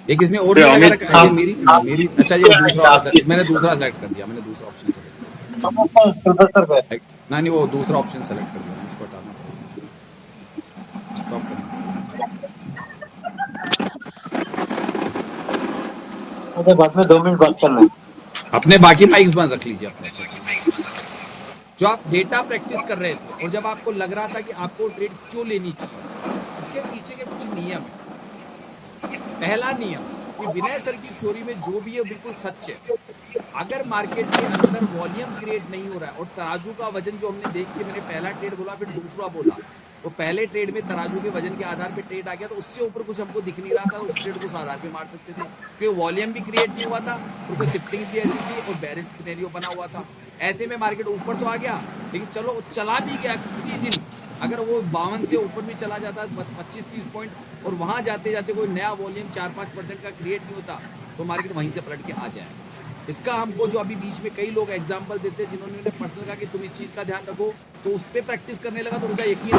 एक इसमें और भी लगा रखा है, ये मेरी मेरी अच्छा ये दूसरा मैंने दूसरा सेलेक्ट कर दिया, मैंने दूसरा ऑप्शन सेलेक्ट कर दिया। नहीं वो दूसरा ऑप्शन सेलेक्ट कर दिया, उसको हटाना स्टॉप करना। बाद में 2 मिनट बात करना है। अपने बाकी माइक्स बंद रख लीजिए अपने। जो आप डेटा प्रैक्टिस कर रहे थे और जब आपको लग रहा था कि आपको ट्रेड क्यों लेनी चाहिए, उसके पीछे के कुछ नियम है। पहला नियम कि विनय सर की थ्योरी में जो भी है बिल्कुल सच है। अगर मार्केट के अंदर वॉल्यूम क्रिएट नहीं हो रहा है और तराजू का वजन जो हमने देख के मैंने पहला ट्रेड बोला फिर दूसरा बोला, तो पहले ट्रेड में तराजू के वजन के आधार पे ट्रेड आ गया, तो उससे ऊपर कुछ हमको दिख नहीं रहा था, उस ट्रेड को उस आधार पे मार सकते थे क्योंकि वॉल्यूम भी क्रिएट नहीं हुआ था, क्योंकि शिफ्टिंग भी ऐसी थी और बेरिश सिनेरियो बना हुआ था। ऐसे में मार्केट ऊपर तो आ गया, लेकिन चलो चला भी गया किसी दिन। अगर वो 52 से ऊपर भी चला जाता 25-30 पॉइंट और वहां जाते जाते कोई नया वॉल्यूम 4-5% का क्रिएट नहीं होता, तो मार्केट वहीं से पलट के आ जाए। इसका हमको जो अभी बीच में कई लोग एग्जांपल देते हैं जिन्होंने पर्सनल कहा कि तुम इस चीज़ का ध्यान रखो, तो उस पर प्रैक्टिस करने लगा तो उसका यकीन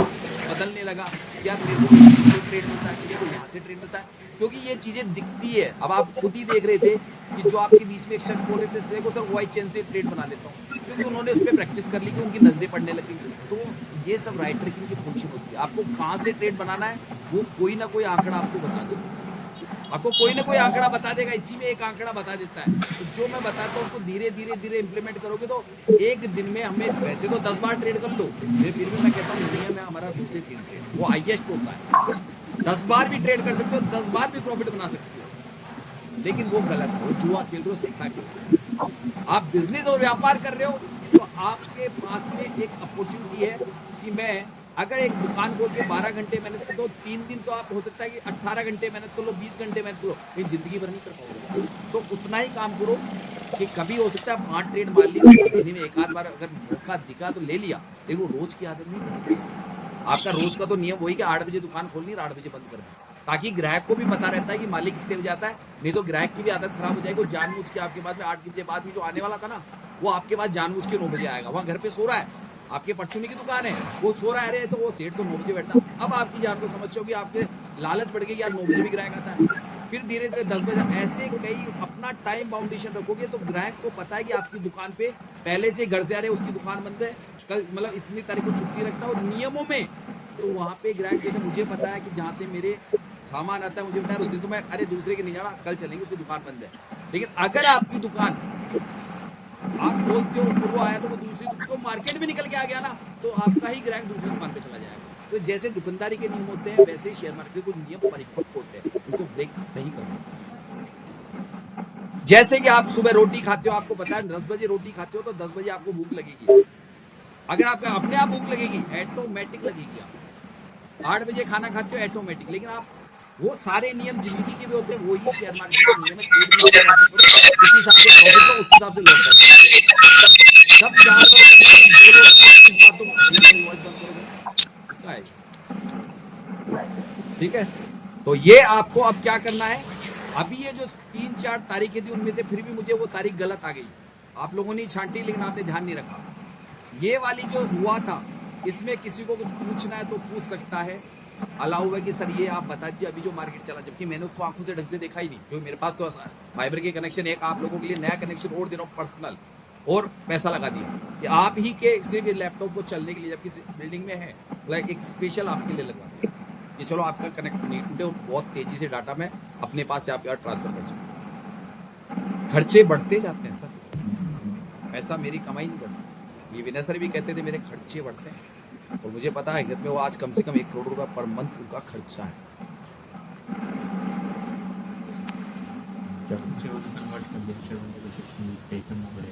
बदलने लगा कि यार मेरे को इससे ट्रेड मिलता है, किसी को यहाँ से ट्रेड मिलता है, क्योंकि ये चीज़ें दिखती है। अब आप खुद ही देख रहे थे कि जो आपके बीच में एक शख्स बोल रहे थे देखो सर वाई चेन से ट्रेड बना लेता हूँ, क्योंकि उन्होंने उस पर प्रैक्टिस कर ली कि उनकी नजरें पड़ने लगी। तो ये सब राइट ट्रेसिंग की फंक्शन होती है। आपको कहाँ से ट्रेड बनाना है वो कोई ना कोई आंकड़ा आपको बता देगा, आपको कोई ना कोई आंकड़ा बता देगा। इसी में एक आंकड़ा बता देता है, तो जो मैं बताता हूँ उसको धीरे धीरे धीरे इंप्लीमेंट करोगे तो एक दिन में हमें वैसे तो 10 बार ट्रेड कर लो, फिर भी मैं कहता हूँ नियम है हमारा 2 से 3 ट्रेड, वो हाईएस्ट होता है। 10 बार भी ट्रेड कर सकते हो, 10 बार भी प्रॉफिट बना सकते हो, लेकिन वो गलत है, जुआ खेल रहे हो, सट्टा खेल रहे हो। आप बिजनेस और व्यापार कर रहे हो तो आपके पास में एक अपॉर्चुनिटी है कि मैं अगर एक दुकान खोल के 12 घंटे मेहनत कर दो, 3 दिन तो आप हो सकता है कि 18 घंटे मेहनत कर लो, 20 घंटे मेहनत करो, लेकिन जिंदगी भर नहीं कर पाओगे। तो उतना ही काम करो कि कभी हो सकता है 5 ट्रेड मार ली, महीने में एक आध बार अगर मौका दिखा तो ले लिया, लेकिन वो रोज की आदत नहीं कर सकती। आपका रोज का तो नियम वही कि 8 बजे दुकान खोलनी और 8 बजे बंद करनी, ताकि ग्राहक को भी पता रहता है कि मालिक कितने बजे आता है। नहीं तो ग्राहक की भी आदत खराब हो जाएगी, वो जानबूझ के आपके पास में 8 बजे बाद में जो आने वाला था ना, वो आपके पास जानबूझ के 9 बजे आएगा। वहाँ घर पे सो रहा है, आपके परचूनी की दुकान है, वो सो रहा है, तो वो सेठ तो 9 बजे बैठता। अब आपकी जान को समस्या होगी, आपके लालच बढ़ गई, यार 9 बजे भी ग्राहक आता है, फिर धीरे धीरे 10 बजे। ऐसे कई अपना टाइम बाउंडेशन रखोगे तो ग्राहक को पता है कि आपकी दुकान पे पहले से घर से आ रहे उसकी दुकान बंद है, कल मतलब इतनी तारीख को छुट्टी रखता है और नियमों में, तो वहाँ पे ग्राहक जैसे मुझे पता है कि जहाँ से मेरे सामान आता है मुझे पता है उस दिन तो मैं अरे दूसरे के नहीं जाना, कल चलेंगे उसकी दुकान बंद है। लेकिन अगर आपकी दुकान आप बोलते हो वो आया तो वो दूसरी तो मार्केट में निकल के आ गया ना, तो आपका ही ग्राहक दूसरी दुकान पे चला जाएगा। तो जैसे दुकानदारी के नियम होते हैं वैसे ही शेयर मार्केट के कुछ नियम परिपक्व होते हैं, उनको ब्रेक नहीं करना। जैसे कि आप सुबह रोटी खाते हो, आपको पता है 10 बजे रोटी खाते हो तो 10 बजे आपको भूख लगेगी। अगर आपको अपने आप भूख लगेगी, ऑटोमेटिक लगेगी। आप 8 बजे खाना खाते हो ऑटोमेटिक, लेकिन आप वो सारे नियम जिंदगी के भी होते हैं, वही शेयर मार्केट के नियम है। उसी हिसाब से प्रॉफिट को उस हिसाब से लॉस करते सब जानवर इसका है। ठीक है, तो ये आपको अब क्या करना है, अभी ये जो 3-4 तारीखें थी उनमें से फिर भी मुझे वो तारीख गलत आ गई, आप लोगों ने छांटी लेकिन आपने ध्यान नहीं रखा। ये वाली जो हुआ था इसमें किसी को कुछ पूछना है तो पूछ सकता है, अलाउ है कि सर ये आप बता दीजिए अभी जो मार्केट चला, जबकि मैंने उसको आंखों से ढंग से देखा ही नहीं, क्योंकि मेरे पास तो फाइबर के कनेक्शन, एक आप लोगों के लिए नया कनेक्शन और दे रहा हूँ पर्सनल, और पैसा लगा दिया कि आप ही के सिर्फ लैपटॉप को चलने के लिए, जबकि बिल्डिंग में है, लाइक एक स्पेशल आपके लिए लगवा दिया कि चलो आपका कनेक्ट नहीं टूटे और बहुत तेजी से डाटा मैं अपने पास से आपके पास ट्रांसफर कर सकूँ। खर्चे बढ़ते जाते हैं सर, पैसा मेरी कमाई नहीं बढ़ती। ये विनय सर भी कहते थे मेरे खर्चे बढ़ते हैं, और मुझे पता है हित में वो आज कम से कम 1 करोड़ रुपया पर मंथ उनका खर्चा है।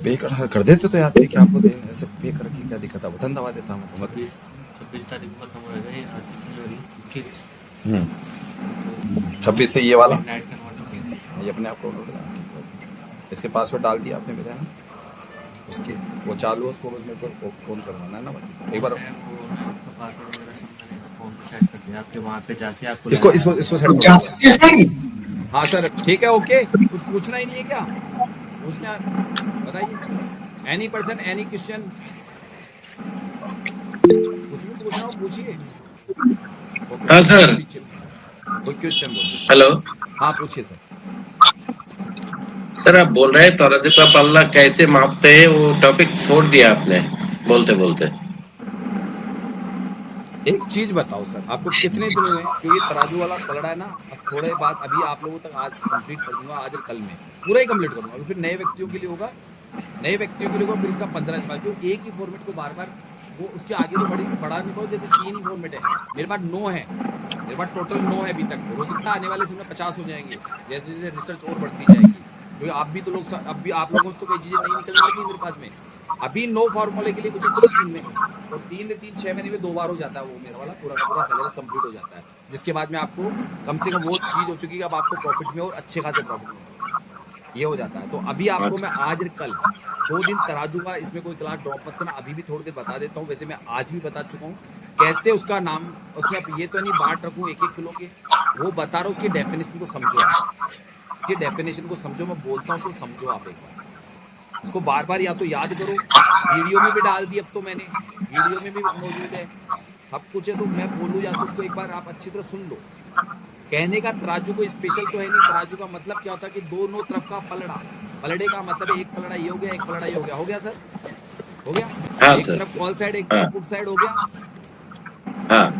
पे कर देते तो यार पे क्या आपको ऐसे पे करके क्या दिक्कत है, बटन दबा देता हूँ। 26 तारीख को खत्म हो जाएगा, आज की फरवरी 21। 26 से ये वाला ये अपने आप को इसके पासवर्ड डाल दिया आपने मेरा ना, उसके वो चालू है, उसको बस मेरे को फोन करवाना है ना एक बार। पासवर्ड वगैरह सब मैंने इस फोन पे सेट कर दिया, आपके वहाँ पे जाके आपको इसको सेट कर। हाँ सर ठीक है, ओके। कुछ पूछना ही नहीं है क्या, पूछना बताइए। एनी पर्सन एनी क्वेश्चन, कुछ भी पूछना हो पूछिए। हाँ सर, कोई क्वेश्चन बोलिए। हेलो, हाँ पूछिए सर। सर आप बोल रहे हैं तराजू का पल्ला कैसे मापते हैं, वो टॉपिक छोड़ दिया आपने बोलते बोलते। एक चीज बताओ सर, आपको कितने दिनों में, क्योंकि तराजू वाला पलड़ा है ना, अब थोड़े बाद अभी आप लोगों तक आज कंप्लीट कर दूंगा, आज और कल में पूरा ही कंप्लीट करूंगा। अभी फिर नए व्यक्तियों के लिए होगा, नए व्यक्तियों के लिए होगा, फिर इसका 15 दिन बाद, क्योंकि एक ही फॉर्मेट को बार बार वो उसके आगे तो बढ़ा नहीं पाओ। जैसे 3 ही फॉर्मेट है, मेरे पास 9 है, मेरे पास टोटल 9 है अभी तक। हो सकता है आने वाले समय 50 हो जाएंगे जैसे जैसे रिसर्च और बढ़ती जाएगी, क्योंकि आप भी तो लोग, अब भी आप लोगों से तो कई चीजें नहीं निकलने लगी मेरे पास में। अभी 9 फार्मूले के लिए मुझे 3 महीने, और 3 6 महीने में 2 बार हो जाता है वो मेरा वाला पूरा का पूरा सिलेबस कंप्लीट हो जाता है, जिसके बाद में आपको कम से कम वो चीज हो चुकी है कि अब आपको प्रॉफिट में और अच्छे खासे प्रॉफिट में ये हो जाता है। तो अभी आपको मैं आज और कल 2 दिन तराजू का, इसमें कोई क्लास ड्रॉप मत करना, अभी भी थोड़ी देर बता देता हूँ। वैसे मैं आज भी बता चुका हूँ कैसे उसका नाम, उसमें अब ये तो नहीं बांट रखूँ 1-1 किलो के, वो बता रहा हूँ। उसकी डेफिनेशन को समझो, उसकी डेफिनेशन को समझो, मैं बोलता हूँ उसको समझो आप एक बार, उसको बार बार या तो याद करो। वीडियो में भी डाल दी, अब तो मैंने वीडियो में भी मौजूद है, सब कुछ है, तो मैं बोलूँ या तो उसको एक बार आप अच्छी तरह सुन लो। कहने का तराजू को स्पेशल तो है नहीं, तराजू का मतलब क्या होता है कि दोनों तरफ का पलड़ा, पलड़े का मतलब है एक पलड़ा ये हो गया, एक पलड़ा ये हो गया, हो गया सर, हो गया। हाँ, एक सर। तरफ कॉल साइड, एक तरफ पुट साइड, हो गया। हाँ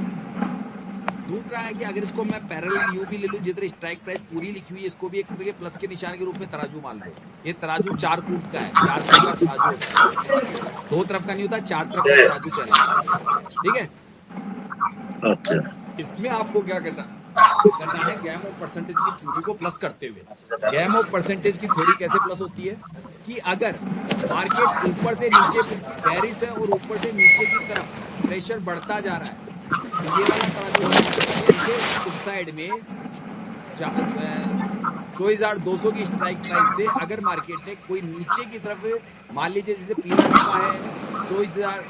दूसरा है कि अगर इसको मैं पैरेलल यू भी ले लूं, जिधर स्ट्राइक प्राइस पूरी लिखी हुई है, इसको भी एक तरह के प्लस के निशान के रूप में तराजू मान लो। ये तराजू 4 फुट का है, 4 फुट का तराजू होता है, 2 तरफ का नहीं होता, 4 तरफ का तराजू कहलाता है, ठीक है। अच्छा, इसमें आपको क्या करना है, गैम ऑफ परसेंटेज की थ्योरी को प्लस करते हुए। गैम ऑफ परसेंटेज की थ्योरी कैसे प्लस होती है कि अगर मार्केट ऊपर से नीचे बेरिश है और ऊपर से नीचे की तरफ प्रेशर बढ़ता जा रहा है, तो ये वाला तराजू उस साइड में 24,200 की स्ट्राइक प्राइस से अगर मार्केट ने कोई नीचे की तरफ, मान लीजिए जैसे पीला डब्बा है 24,000,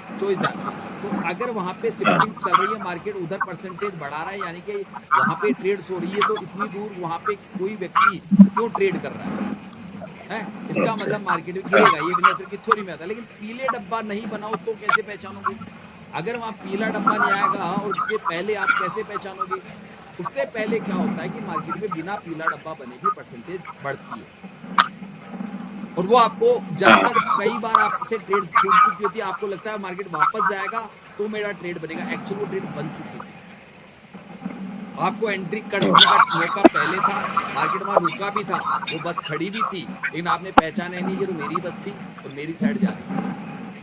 तो अगर वहाँ पे शिफ्टिंग चल रही है, मार्केट उधर परसेंटेज बढ़ा रहा है, यानी कि वहाँ पे ट्रेड्स हो रही है, तो इतनी दूर वहाँ पे कोई व्यक्ति क्यों ट्रेड कर रहा है, इसका मतलब मार्केट में गिरेगा। ये विनय सर की थ्योरी में आता है। लेकिन पीले डब्बा नहीं बनाओ तो कैसे पहचानोगे? अगर वहाँ पीला डब्बा नहीं आएगा और उससे पहले आप कैसे पहचानोगे? उससे पहले क्या होता है कि मार्केट में बिना पीला डब्बा बने भी परसेंटेज बढ़ती है, और वो आपको जब तक कई बार आपसे ट्रेड छूट चुकी होती है, आपको लगता है मार्केट वापस जाएगा तो मेरा ट्रेड बनेगा, एक्चुअली वो ट्रेड बन चुकी थी। आपको एंट्री करने का मौका पहले था, मार्केट वहां रुका भी था, वो बस खड़ी भी थी, लेकिन आपने पहचाना नहीं ये तो मेरी बस थी और मेरी साइड जा रही।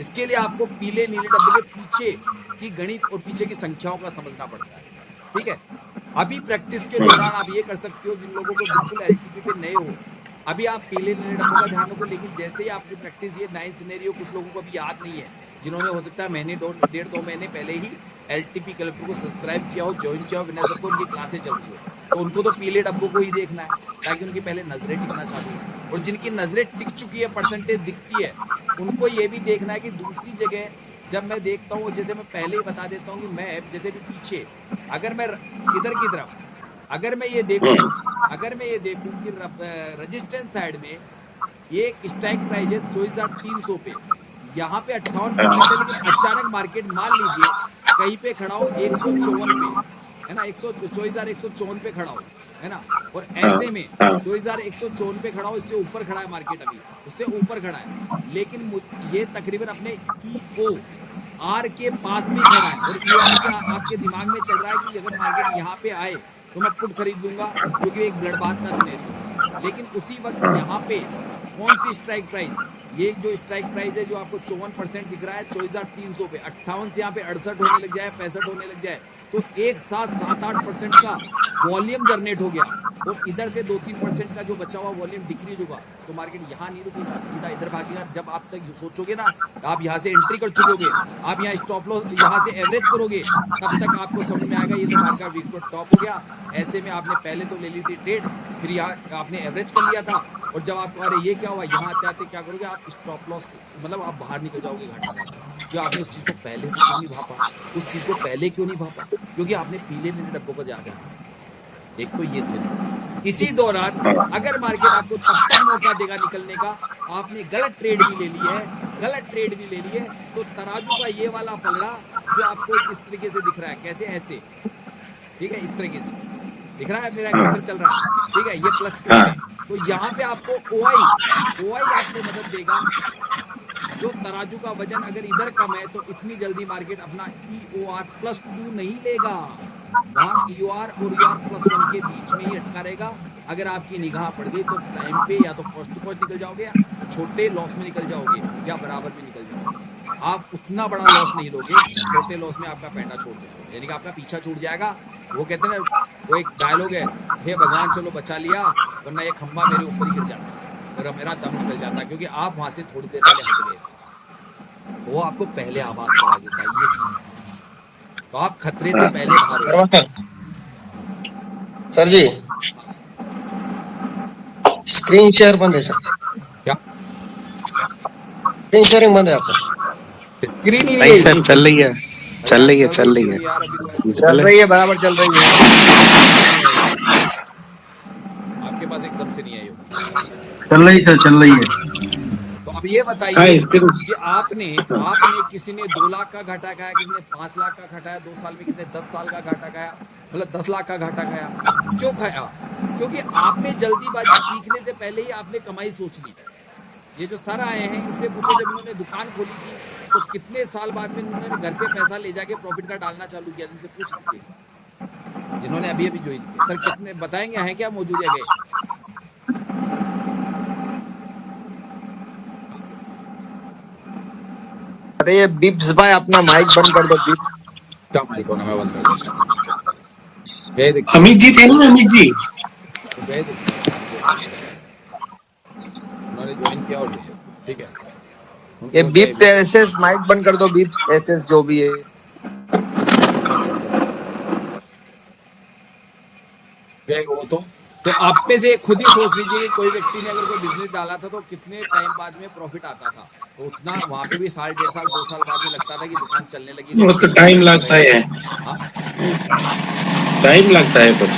इसके लिए आपको पीले नीले डब्बे के पीछे की गणित और पीछे की संख्याओं का समझना पड़ता है, ठीक है। अभी प्रैक्टिस के दौरान आप ये कर सकते हो, जिन लोगों को बिल्कुल एलटीपी पे नए हो, अभी आप पीले नीले डब्बों का ध्यान रखो, लेकिन जैसे ही आपकी प्रैक्टिस, ये नए सिनेरियो कुछ लोगों को अभी याद नहीं है, जिन्होंने हो सकता है महीने 1.5-2 महीने पहले ही एलटीपी क्लब को सब्सक्राइब किया हो, ज्वाइन किया हो, विनय सर को उनकी क्लासें चल रही हो, तो उनको तो पीले डब्बों को ही देखना है ताकि उनकी पहले नजरें टिकना चालू है, और जिनकी नजरें टिक चुकी है, परसेंटेज दिखती है, उनको ये भी देखना है कि दूसरी जगह जब मैं देखता हूँ, जैसे मैं पहले ही बता देता हूँ कि मैं जैसे भी पीछे अगर मैं इधर की तरफ अगर मैं ये देखूं कि रेजिस्टेंस साइड में ये स्ट्राइक प्राइस है 24,300 पे, यहाँ पे 58% है, लेकिन अचानक मार्केट मान लीजिए कहीं पे खड़ा हो 154 पे, है ना, 24,154 पे खड़ा हो, है ना, और ऐसे में 24,154 पे खड़ा हो, इससे ऊपर खड़ा है मार्केट, अभी उससे ऊपर खड़ा है, लेकिन ये तकरीबन अपने EO R के पास में खड़ा है, और EO आपके दिमाग में चल रहा है कि अगर मार्केट यहाँ पे आए तो मैं पुट खरीद लूंगा, क्योंकि एक ब्लडबाथ का सिनेरियो। लेकिन उसी वक्त यहाँ पे कौन सी स्ट्राइक प्राइस, ये जो स्ट्राइक प्राइस है जो आपको 54% दिख रहा है 24,300 पे, 58 से यहाँ पे 68 होने लग जाए, 65 होने लग जाए, तो एक साथ 7-8% का वॉल्यूम जनरेट हो गया, और इधर से 2-3% का जो बचा हुआ वॉल्यूम डिक्रीज होगा, तो मार्केट यहाँ नहीं रुकेगा, सीधा इधर भागेगा। जब आप तक सोचोगे ना, आप यहाँ से एंट्री कर चुकोगे, आप यहाँ स्टॉप लॉस यहाँ से एवरेज करोगे, तब तक आपको समझ में आएगा ये तो मार्केट वीक टॉप हो गया। ऐसे में आपने पहले तो ले ली थी ट्रेड, फिर यहाँ आपने एवरेज कर लिया था, और जब आपको अरे ये क्या हुआ, यहाँ आते आते क्या करोगे आप, स्टॉप लॉस, मतलब आप बाहर निकल जाओगे घाटा में, जो आपने उस चीज़ को पहले से क्यों नहीं भापा, उस चीज़ को पहले क्यों नहीं भापा, क्योंकि आपने पीले नीले डब्बों को जाकर, एक तो ये थे। इसी दौरान अगर मार्केट आपको तब तक मौका देगा निकलने का, आपने गलत ट्रेड भी ले ली है, तो तराजू का ये वाला पलड़ा जो आपको इस तरीके से दिख रहा है, कैसे ऐसे, ठीक है, इस तरीके से दिख रहा है, मेरा कर्सर चल रहा है, ठीक है, ये प्लस तो यहाँ पे आपको ओआई आपको मदद देगा। जो तराजू का वजन अगर इधर कम है तो इतनी जल्दी मार्केट अपना EOR +2 नहीं लेगा, वहाँ EOR और EOR+1 के बीच में ही अटका रहेगा। अगर आपकी निगाह पड़ गई तो टाइम पे या तो कॉस्ट टू कॉस्ट निकल जाओगे या छोटे लॉस में निकल जाओगे या बराबर में निकल जाओगे। आप उतना बड़ा लॉस नहीं लोगे, छोटे लॉस में आपका पैंडा छोड़ जाएगा, यानी कि आपका पीछा छूट जाएगा। वो कहते हैं ना, वो एक डायलॉग है, हे भगवान चलो बचा लिया, वरना ये खंबा मेरे ऊपर ही गिर जाता और मेरा दम निकल जाता, क्योंकि आप वहां से थोड़ी देर पहले हट गए थे। वो आपको पहले आवाज करा देता है ये चीज, तो आप खतरे से पहले बाहर हो। सर जी स्क्रीन शेयर बंद है सर। क्या स्क्रीन शेयरिंग बंद है आपका? स्क्रीन ही नहीं सर, चल रही है, चल रही है, चल रही है, चल रही है, बराबर चल रही है। आपके पास एकदम से नहीं आई होगी। चल रही सर, चल रही है। तो अब ये बताइए कि आपने किसी ने 2 लाख का घाटा खाया, किसी ने 5 लाख का घाटा खाया 2 साल में, किसी ने 10 साल का घाटा खाया, मतलब 10 लाख का घाटा खाया। क्यों खाया? क्योंकि आपने जल्दीबाजी सीखने से पहले ही आपने कमाई सोच ली। ये जो सर आए हैं इनसे पूछो, जब इन्होंने दुकान खोली थी तो कितने साल बाद में उन्होंने घर पे पैसा ले जाके प्रॉफिट का डालना चालू किया, इनसे पूछ लीजिए जिन्होंने अभी ज्वाइन किया। सर कितने बताएंगे, हैं क्या मौजूद है? अरे ये बिप्स भाई अपना माइक बंद कर दो। बिप्स क्या माइक होना, मैं बंद कर देता। अमित जी थे ना, अमित जी उन्होंने ज्वाइन किया और ठीक है। ये बिप्स एसएस माइक बंद कर दो। बिप्स एसएस जो भी है, वो तो आप पे से खुद ही सोच लीजिए, कोई व्यक्ति ने अगर कोई बिजनेस डाला था तो कितने टाइम बाद में प्रॉफिट आता था, तो उतना वहां पे भी 1.5 साल 2 साल बाद में लगता था कि दुकान चलने लगी। वो तो टाइम लगता है, टाइम लगता है कुछ।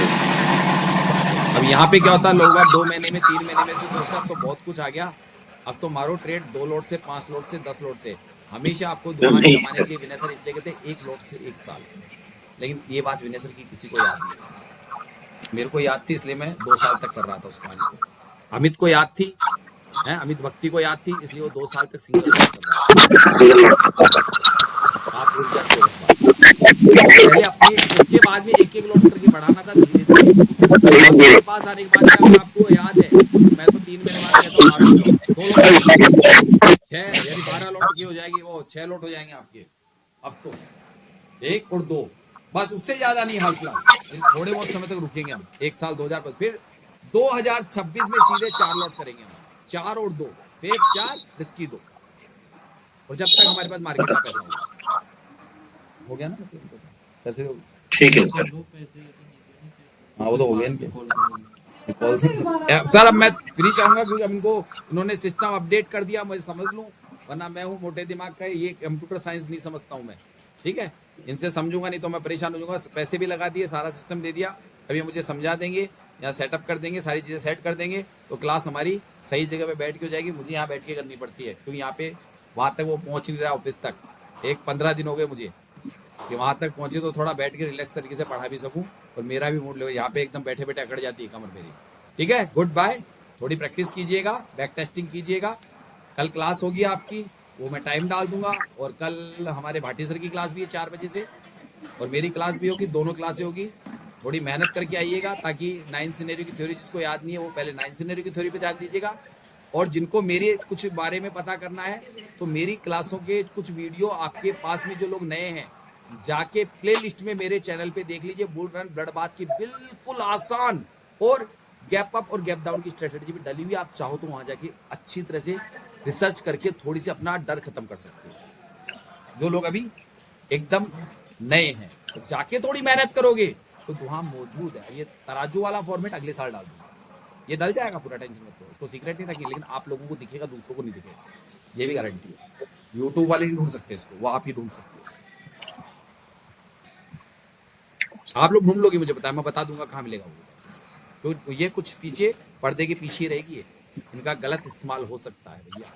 अब यहाँ पे क्या होता है, लोग 2 महीने में 3 महीने में से सोचते अब तो बहुत कुछ आ गया, अब तो मारो ट्रेड 2 लोट से 5 लोट से 10 लोट से। हमेशा आपको दुकान कमाने के लिए विनय सर इसलिए कहते हैं 1 लोट से 1 साल। लेकिन ये बात विनय सर की किसी को याद नहीं, मेरे को याद थी इसलिए मैं 2 साल तक कर रहा था उस काम को। अमित को याद थी, है अमित भक्ति को याद थी, इसलिए वो 2 साल तक सिंगल कर रहा था। आप रुक जाते पहले अपनी, उसके बाद में 1-1 लोट करके बढ़ाना था धीरे धीरे। मेरे पास आने के बाद आपको याद है, मैं तो 3 महीने बाद कहता हूँ 2 लोट 6 यानी 12 लोट की हो जाएगी, वो 6 लोट हो जाएंगे आपके। अब तो 1 और 2 बस, उससे ज्यादा नहीं हाल फिलहाल, थोड़े बहुत समय तक रुकेंगे हम, 1 साल 2025, फिर 2026 में सीधे 4 लॉट करेंगे हम, 4 और 2, सेफ 4 रिस्की 2, और जब तक हमारे पास मार्केट का पैसा हो गया ना पैसे। ठीक है सर, हाँ वो तो हो गया सर। अब मैं फ्री चाहूंगा क्योंकि अब इन्होंने सिस्टम अपडेट कर दिया, मुझे समझ लूँ, वरना मैं हूँ मोटे दिमाग का, ये कंप्यूटर साइंस नहीं समझता हूँ मैं। ठीक है, इनसे समझूंगा नहीं तो मैं परेशान हो जाऊंगा। पैसे भी लगा दिए, सारा सिस्टम दे दिया, अभी मुझे समझा देंगे, यहाँ सेटअप कर देंगे, सारी चीज़ें सेट कर देंगे, तो क्लास हमारी सही जगह पे बैठ के हो जाएगी। मुझे यहाँ बैठ के करनी पड़ती है क्योंकि यहाँ पे वहाँ तक वो पहुँच नहीं रहा ऑफिस तक। 15 दिन हो गए मुझे कि वहाँ तक पहुँचे तो थोड़ा बैठ के रिलैक्स तरीके से पढ़ा भी सकूँ और मेरा भी मूड ले। यहाँ पे एकदम बैठे बैठे अकड़ जाती है कमर मेरी। ठीक है, गुड बाय, थोड़ी प्रैक्टिस कीजिएगा, बैक टेस्टिंग कीजिएगा। कल क्लास होगी आपकी, वो मैं टाइम डाल दूंगा, और कल हमारे भाटी सर की क्लास भी है 4 बजे से, और मेरी क्लास भी होगी, दोनों क्लासें होगी। थोड़ी मेहनत करके आइएगा ताकि 9 सिनेरियो की थ्योरी जिसको याद नहीं है वो पहले 9 सिनेरियो की थ्योरी पे ध्यान दीजिएगा। और जिनको मेरे कुछ बारे में पता करना है तो मेरी क्लासों के कुछ वीडियो आपके पास में, जो लोग नए हैं जाके प्लेलिस्ट में मेरे चैनल पे देख लीजिए। बुल रन ब्लड बाथ की बिल्कुल आसान और गैप अप और गैप डाउन की स्ट्रेटेजी भी डली हुई, आप चाहो तो वहां जाके अच्छी तरह से रिसर्च करके थोड़ी सी अपना डर खत्म कर सकते हो। जो लोग अभी एकदम नए हैं तो जाके थोड़ी मेहनत करोगे तो वहां मौजूद है। ये तराजू वाला फॉर्मेट अगले साल डाल दूंगा, ये डल जाएगा पूरा, टेंशन मत लो। इसको सीक्रेट नहीं रखिए, लेकिन आप लोगों को दिखेगा, दूसरों को नहीं दिखेगा, ये भी गारंटी है। यूट्यूब वाले नहीं ढूंढ सकते इसको, वो आप ही ढूंढ सकते हो। आप लोग ढूंढ लोगे मुझे पता है, मैं बता दूंगा कहाँ मिलेगा वो। तो ये कुछ पीछे पर्दे के पीछे रहेगी, इनका गलत इस्तेमाल हो सकता है भैया।